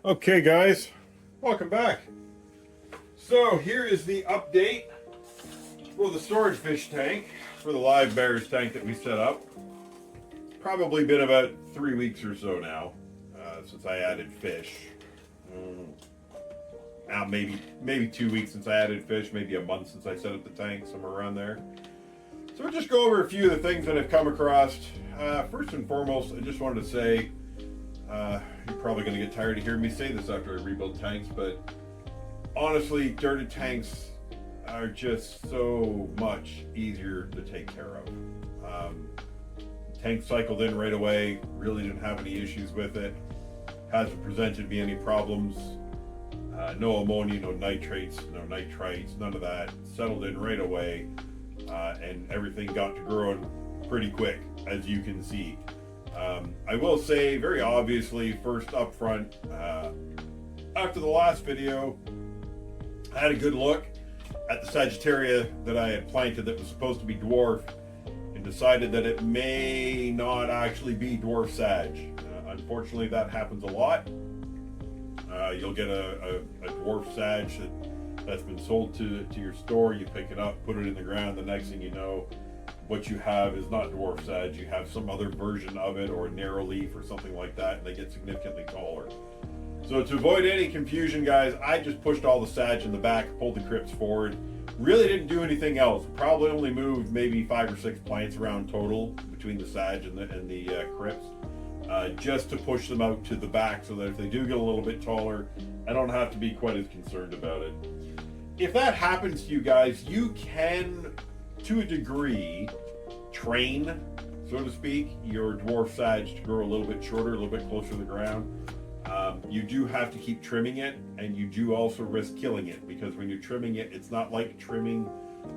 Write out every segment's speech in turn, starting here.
Okay guys, welcome back. So here is the update for the swordfish tank, for the livebearers tank that we set up. Probably been about 3 weeks or so now since I added fish. Now maybe 2 weeks since I added fish, maybe a month since I set up the tank, somewhere around there. So we'll just go over a few of the things that I've come across. First and foremost, I just wanted to say, you're probably going to get tired of hearing me say this after I rebuild tanks, but honestly, dirty tanks are just so much easier to take care of. Tank cycled in right away, really didn't have any issues with it, hasn't presented me any problems. No ammonia, no nitrates, no nitrites, none of that. Settled in right away, and everything got to growing pretty quick, as you can see. I will say, very obviously, first up front, after the last video, I had a good look at the Sagittaria that I had planted that was supposed to be dwarf, and decided that it may not actually be dwarf Sag. Unfortunately, that happens a lot. You'll get a dwarf Sag that's been sold to your store. You pick it up, put it in the ground, the next thing you know, what you have is not dwarf Sag. You have some other version of it, or a narrow leaf or something like that, and they get significantly taller. So to avoid any confusion, guys, I just pushed all the Sag in the back, pulled the crypts forward. Really didn't do anything else. Probably only moved maybe 5 or 6 plants around total between the Sag and the crypts, just to push them out to the back so that if they do get a little bit taller, I don't have to be quite as concerned about it. If that happens to you guys, you can, to a degree, train, so to speak, your dwarf Sag to grow a little bit shorter, a little bit closer to the ground. You do have to keep trimming it, and you do also risk killing it, because when you're trimming it, it's not like trimming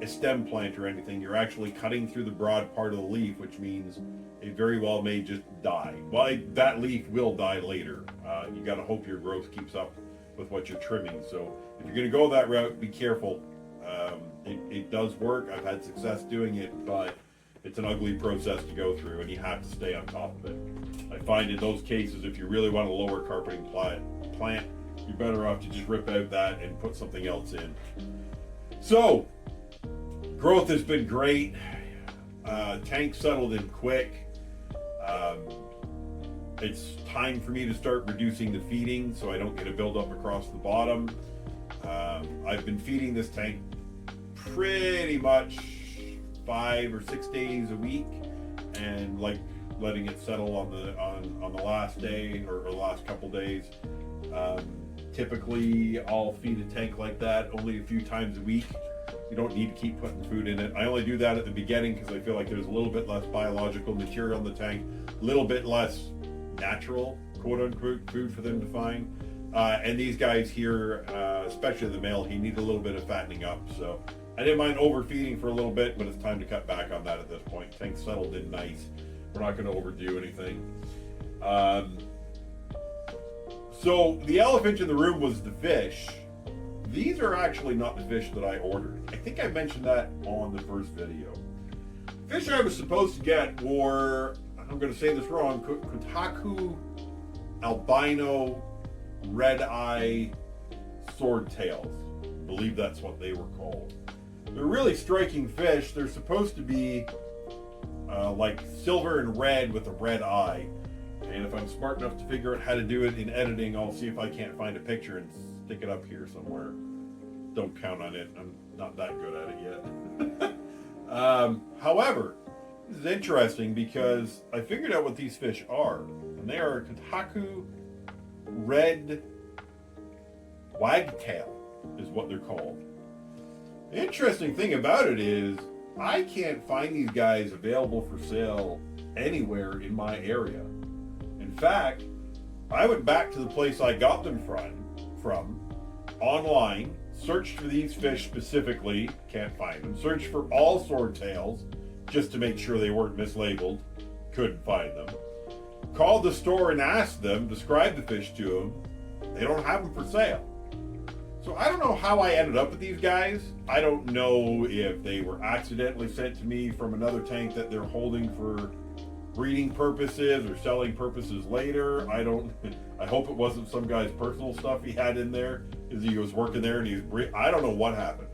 a stem plant or anything. You're actually cutting through the broad part of the leaf, which means it very well may just die. Well, that leaf will die later. You got to hope your growth keeps up with what you're trimming. So if you're going to go that route, be careful. It does work. I've had success doing it, but it's an ugly process to go through, and you have to stay on top of it. I find in those cases, if you really want a lower carpeting plant, you're better off to just rip out that and put something else in. So, growth has been great. Tank settled in quick. It's time for me to start reducing the feeding so I don't get a buildup across the bottom. I've been feeding this tank pretty much 5 or 6 days a week, and like letting it settle on the last day or last couple days. Typically I'll feed a tank like that only a few times a week. You don't need to keep putting food in it. I only do that at the beginning because I feel like there's a little bit less biological material in the tank, a little bit less natural, quote unquote, food for them to find. And these guys here, especially the male, he needs a little bit of fattening up. So I didn't mind overfeeding for a little bit, but it's time to cut back on that at this point. Tank settled in nice. We're not going to overdo anything. So the elephant in the room was the fish. These are actually not the fish that I ordered. I think I mentioned that on the first video. Fish I was supposed to get were, I'm going to say this wrong, Kotaku albino red-eye swordtails. I believe that's what they were called. They're really striking fish. They're supposed to be like silver and red with a red eye. And if I'm smart enough to figure out how to do it in editing, I'll see if I can't find a picture and stick it up here somewhere. Don't count on it. I'm not that good at it yet. However, this is interesting because I figured out what these fish are. And they are Kotaku red wagtail is what they're called. The interesting thing about it is I can't find these guys available for sale anywhere in my area. In fact, I went back to the place I got them from online, searched for these fish specifically, can't find them, searched for all swordtails just to make sure they weren't mislabeled, couldn't find them. Called the store and asked them, described the fish to them, they don't have them for sale. So I don't know how I ended up with these guys. I don't know if they were accidentally sent to me from another tank that they're holding for breeding purposes or selling purposes later. I hope it wasn't some guy's personal stuff he had in there as he was working there and I don't know what happened.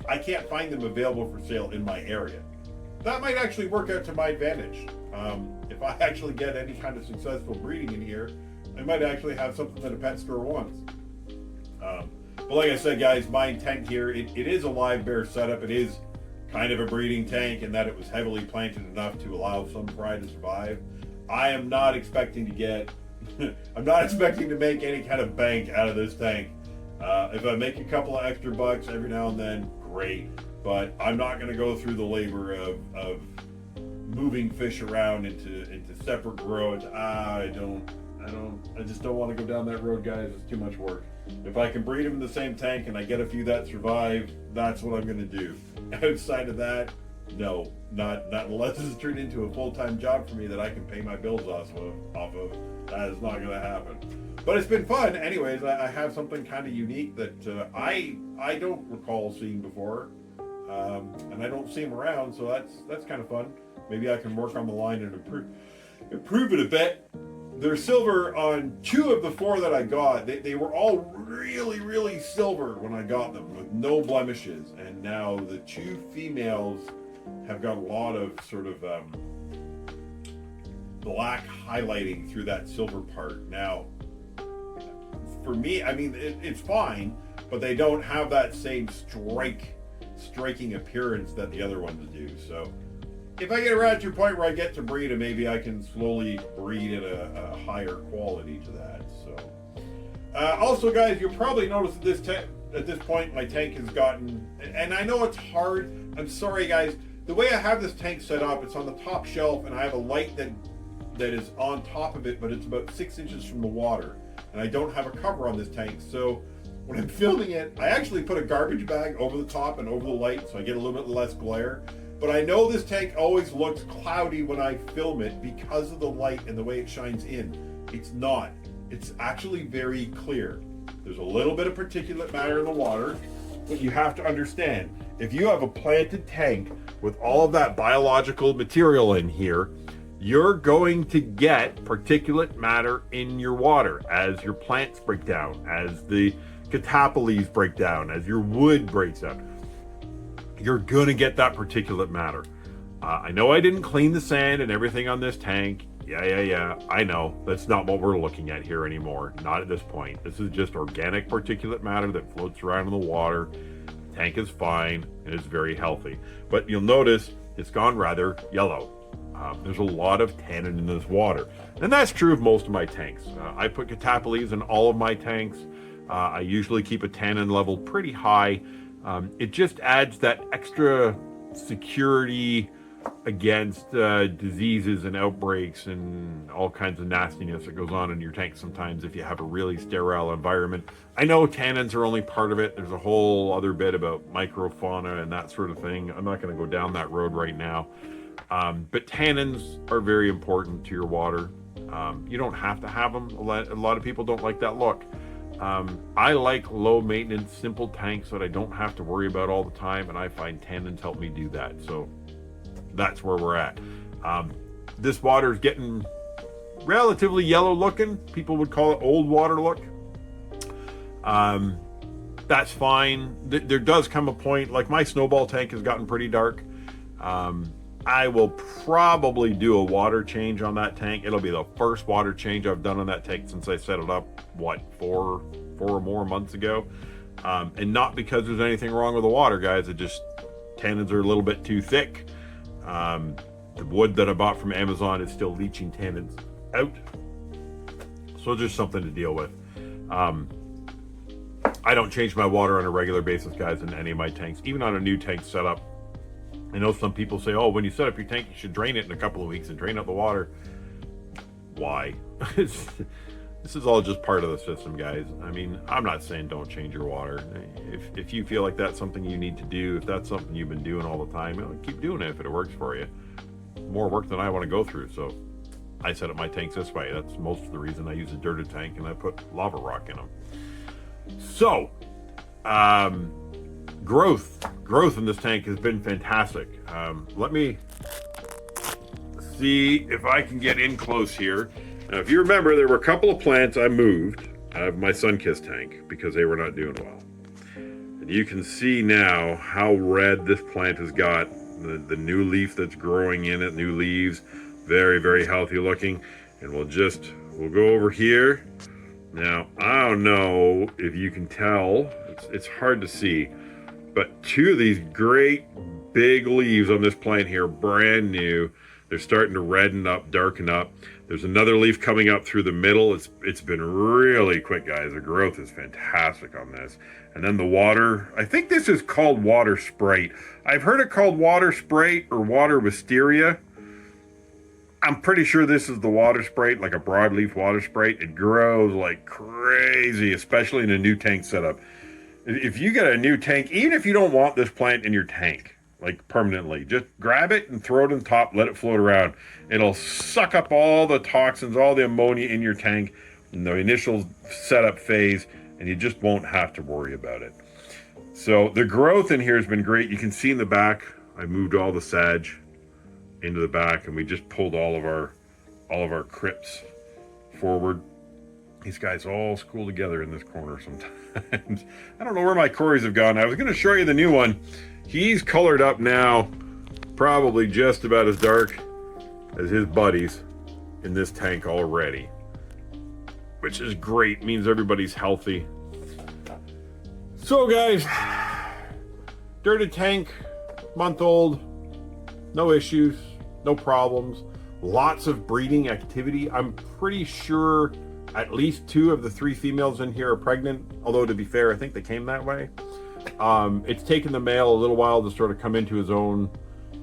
I can't find them available for sale in my area. That might actually work out to my advantage. If I actually get any kind of successful breeding in here, I might actually have something that a pet store wants. But like I said, guys, my intent here, it is a live bear setup. It is kind of a breeding tank in that it was heavily planted enough to allow some fry to survive. I am not expecting to get, I'm not expecting to make any kind of bank out of this tank. If I make a couple of extra bucks every now and then, great. But I'm not going to go through the labor of moving fish around into separate grows. I just don't want to go down that road, guys. It's too much work. If I can breed them in the same tank and I get a few that survive, that's what I'm going to do. Outside of that, no, not unless it's turned into a full-time job for me that I can pay my bills off of. That is not going to happen. But it's been fun. Anyways, I have something kind of unique that I don't recall seeing before, and I don't see them around, so that's kind of fun. Maybe I can work on the line and improve it a bit. They're silver on 2 of the 4 that I got. They were all really, really silver when I got them with no blemishes. And now the 2 females have got a lot of sort of black highlighting through that silver part. Now, for me, I mean, it's fine, but they don't have that same striking appearance that the other ones do. So if I get around to a point where I get to breed them, maybe I can slowly breed at a higher quality to that. So, also, guys, you'll probably notice at this point my tank has gotten, and I know it's hard. I'm sorry, guys. The way I have this tank set up, it's on the top shelf, and I have a light that is on top of it, but it's about 6 inches from the water, and I don't have a cover on this tank. So when I'm filming it, I actually put a garbage bag over the top and over the light, so I get a little bit less glare. But I know this tank always looks cloudy when I film it because of the light and the way it shines in. It's not. It's actually very clear. There's a little bit of particulate matter in the water, but you have to understand, if you have a planted tank with all of that biological material in here, you're going to get particulate matter in your water as your plants break down, as the catapholes break down, as your wood breaks down. You're going to get that particulate matter. I know I didn't clean the sand and everything on this tank. Yeah. I know. That's not what we're looking at here anymore. Not at this point. This is just organic particulate matter that floats around in the water. The tank is fine and it's very healthy. But you'll notice it's gone rather yellow. There's a lot of tannin in this water. And that's true of most of my tanks. I put catapholes in all of my tanks. I usually keep a tannin level pretty high. It just adds that extra security against diseases and outbreaks and all kinds of nastiness that goes on in your tank sometimes if you have a really sterile environment. I know tannins are only part of it. There's a whole other bit about microfauna and that sort of thing. I'm not going to go down that road right now. But tannins are very important to your water. You don't have to have them. A lot of people don't like that look. I like low maintenance, simple tanks that I don't have to worry about all the time, and I find tannins help me do that. So that's where we're at. This water is getting relatively yellow looking. People would call it old water look. That's fine. There does come a point, like my snowball tank has gotten pretty dark. I will probably do a water change on that tank. It'll be the first water change I've done on that tank since I set it up, four or more months ago. And not because there's anything wrong with the water, guys. It just, tannins are a little bit too thick. The wood that I bought from Amazon is still leaching tannins out. So just something to deal with. I don't change my water on a regular basis, guys, in any of my tanks, even on a new tank setup. I know some people say, oh, when you set up your tank, you should drain it in a couple of weeks and drain out the water. Why? This is all just part of the system, guys. I mean, I'm not saying don't change your water. If you feel like that's something you need to do, if that's something you've been doing all the time, keep doing it if it works for you. More work than I want to go through, so I set up my tanks this way. That's most of the reason I use a dirted tank, and I put lava rock in them. So, growth in this tank has been fantastic. Let me see if I can get in close here. Now, if you remember, there were a couple of plants I moved out of my sun-kissed tank because they were not doing well. And you can see now how red this plant has got. The new leaf that's growing in it, new leaves, very, very healthy looking. And we'll go over here. Now, I don't know if you can tell, it's hard to see, but two of these great big leaves on this plant here, brand new. They're starting to redden up, darken up. There's another leaf coming up through the middle. It's been really quick, guys. The growth is fantastic on this. And then the water, I think this is called water sprite. I've heard it called water sprite or water wisteria. I'm pretty sure this is the water sprite, like a broadleaf water sprite. It grows like crazy, especially in a new tank setup. If you get a new tank, even if you don't want this plant in your tank, like permanently, just grab it and throw it on top, let it float around. It'll suck up all the toxins, all the ammonia in your tank in the initial setup phase, and you just won't have to worry about it. So the growth in here has been great. You can see in the back, I moved all the sag into the back, and we just pulled all of our crypts forward. These guys all school together in this corner sometimes. I don't know where my Corys have gone. I was going to show you the new one. He's colored up now, probably just about as dark as his buddies in this tank already, which is great. Means everybody's healthy. So guys, dirty tank, month old, no issues, no problems, lots of breeding activity. I'm pretty sure at least 2 of the 3 females in here are pregnant, although to be fair, I think they came that way. It's taken the male a little while to sort of come into his own,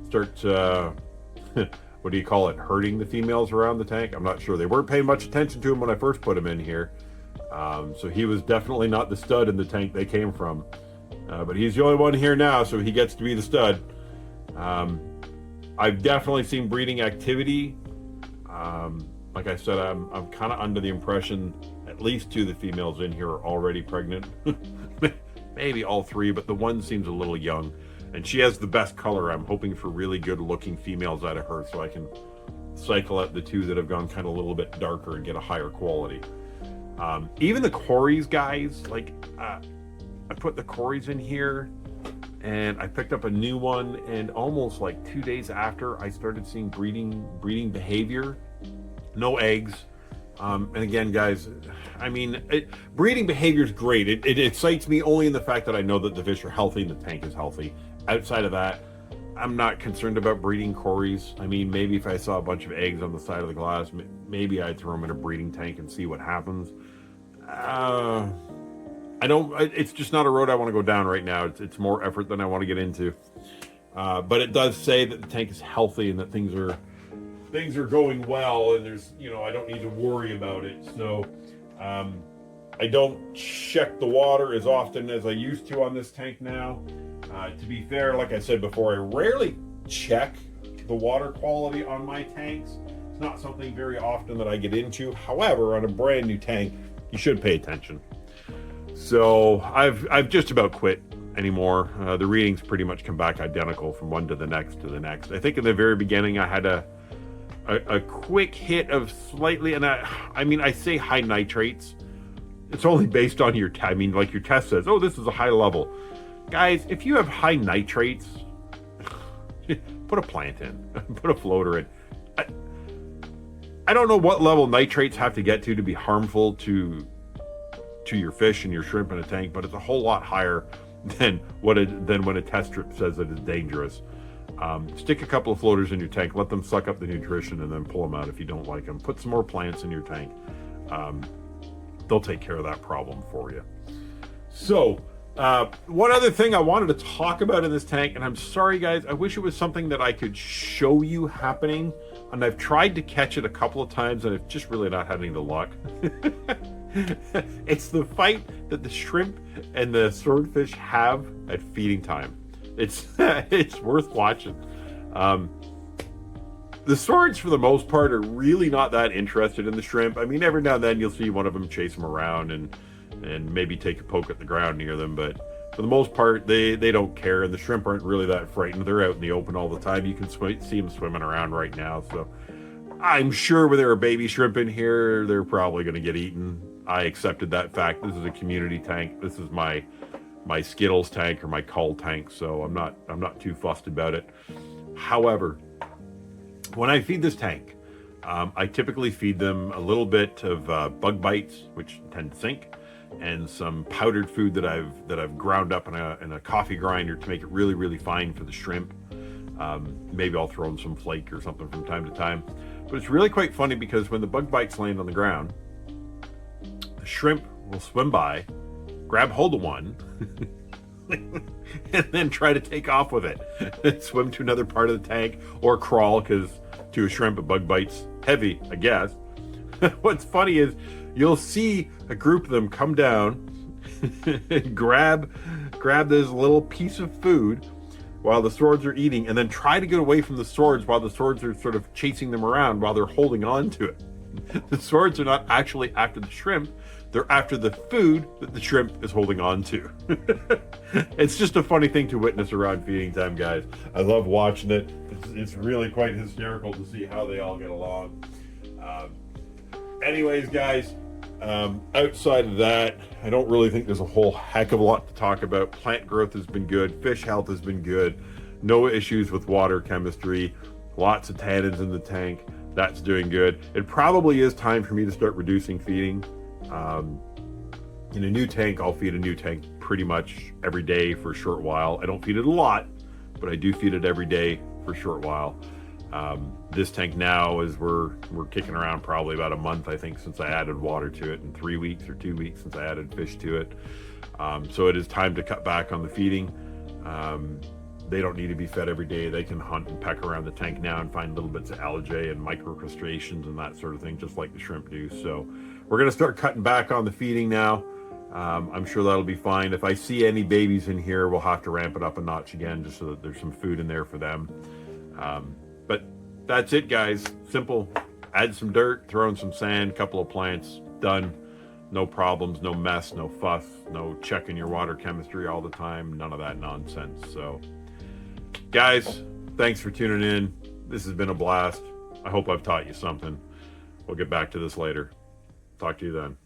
start what do you call it, herding the females around the tank. I'm not sure. They weren't paying much attention to him when I first put him in here. So he was definitely not the stud in the tank they came from. But he's the only one here now, so he gets to be the stud. I've definitely seen breeding activity. Like I said, I'm kind of under the impression at least 2 of the females in here are already pregnant. Maybe all 3, but the one seems a little young. And she has the best color. I'm hoping for really good looking females out of her so I can cycle out the 2 that have gone kind of a little bit darker and get a higher quality. Even the Corys, guys, like I put the Corys in here and I picked up a new one, and almost like 2 days after I started seeing breeding behavior. No eggs. And again, guys, I mean, breeding behavior is great. It excites me only in the fact that I know that the fish are healthy and the tank is healthy. Outside of that, I'm not concerned about breeding Corys. I mean, maybe if I saw a bunch of eggs on the side of the glass, maybe I'd throw them in a breeding tank and see what happens. It's just not a road I want to go down right now. It's more effort than I want to get into. But it does say that the tank is healthy and that things are going well, and there's, I don't need to worry about it. So I don't check the water as often as I used to on this tank now. To be fair, like I said before, I rarely check the water quality on my tanks. It's not something very often that I get into. However, on a brand new tank, you should pay attention. So I've just about quit anymore. The readings pretty much come back identical from one to the next to the next. I think in the very beginning I had a quick hit of slightly, and I say high nitrates. It's only based on your like your test says, oh, this is a high level. Guys, if you have high nitrates, put a plant in, put a floater in. I don't know what level nitrates have to get to be harmful to your fish and your shrimp in a tank, but it's a whole lot higher than when a test strip says it is dangerous. Stick a couple of floaters in your tank, let them suck up the nutrition, and then pull them out if you don't like them. Put some more plants in your tank. They'll take care of that problem for you. So, one other thing I wanted to talk about in this tank, and I'm sorry guys, I wish it was something that I could show you happening, and I've tried to catch it a couple of times, and I've just really not had any luck. It's the fight that the shrimp and the swordfish have at feeding time. It's worth watching. The swords, for the most part, are really not that interested in the shrimp. I mean, every now and then you'll see one of them chase them around and maybe take a poke at the ground near them, but for the most part, they don't care, and the shrimp aren't really that frightened. They're out in the open all the time. You can see them swimming around right now. So I'm sure when there are baby shrimp in here, they're probably going to get eaten. I accepted that fact. This is a community tank. This is my Skittles tank or my cull tank, so I'm not too fussed about it. However, when I feed this tank, I typically feed them a little bit of bug bites, which tend to sink, and some powdered food that I've ground up in a coffee grinder to make it really, really fine for the shrimp. Maybe I'll throw in some flake or something from time to time. But it's really quite funny because when the bug bites land on the ground, the shrimp will swim by, grab hold of one, and then try to take off with it. Swim to another part of the tank or crawl, because to a shrimp a bug bite's heavy, I guess. What's funny is you'll see a group of them come down and grab this little piece of food while the swords are eating, and then try to get away from the swords while the swords are sort of chasing them around while they're holding on to it. The swords are not actually after the shrimp, they're after the food that the shrimp is holding on to. It's just a funny thing to witness around feeding time, guys. I love watching it. It's really quite hysterical to see how they all get along. Anyways, guys, outside of that, I don't really think there's a whole heck of a lot to talk about. Plant growth has been good. Fish health has been good. No issues with water chemistry. Lots of tannins in the tank. That's doing good. It probably is time for me to start reducing feeding. In a new tank, I'll feed a new tank pretty much every day for a short while. I don't feed it a lot, but I do feed it every day for a short while. This tank now is we're kicking around probably about a month, I think, since I added water to it, and 3 weeks or 2 weeks since I added fish to it. So it is time to cut back on the feeding. They don't need to be fed every day. They can hunt and peck around the tank now and find little bits of algae and microcrustaceans and that sort of thing, just like the shrimp do. So we're going to start cutting back on the feeding now. I'm sure that'll be fine. If I see any babies in here, we'll have to ramp it up a notch again, just so that there's some food in there for them. But that's it, guys. Simple. Add some dirt, throw in some sand, couple of plants, done. No problems, no mess, no fuss, no checking your water chemistry all the time, none of that nonsense. So guys, thanks for tuning in. This has been a blast. I hope I've taught you something. We'll get back to this later. Talk to you then.